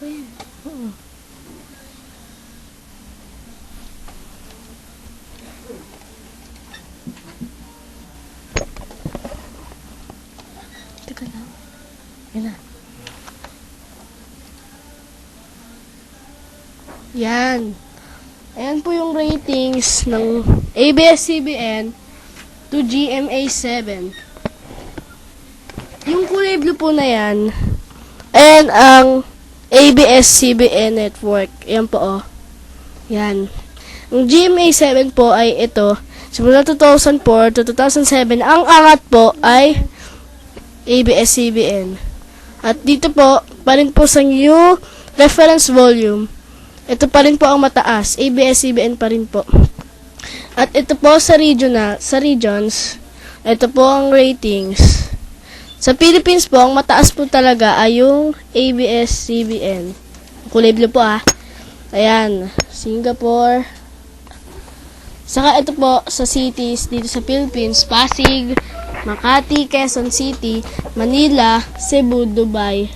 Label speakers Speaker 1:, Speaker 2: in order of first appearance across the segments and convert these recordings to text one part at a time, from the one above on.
Speaker 1: Teka lang. Yan na. Yan. Ayan po yung ratings ng ABS-CBN to GMA7. Yung kulay blue po na yan, ayan ang ABS-CBN network. Ayan po, oh. Yan. Ang GMA7 po ay ito. Simula 2004 to 2007, ang angat po ay ABS-CBN. At dito po, pa rin po sa new reference volume, ito pa rin po ang mataas. ABS-CBN pa rin po. At ito po sa regions, ito po ang ratings. Sa Philippines po, ang mataas po talaga ay yung ABS-CBN. Kulay blue po, ah. Ayan, Singapore. Saka ito po sa cities dito sa Philippines, Pasig, Makati, Quezon City, Manila, Cebu, Dubai.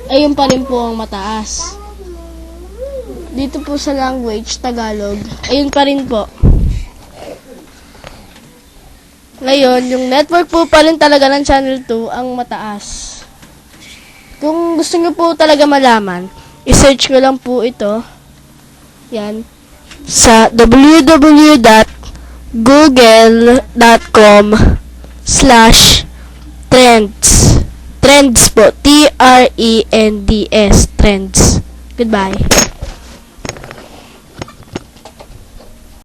Speaker 1: Ayun pa rin po ang mataas. Dito po sa language, Tagalog, ayun pa rin po. Ngayon, yung network po pa rin talaga ng Channel 2 ang mataas. Kung gusto nyo po talaga malaman, i-search ko lang po ito. Yan. Sa www.google.com/trends. Trends po. Trends. Trends. Goodbye.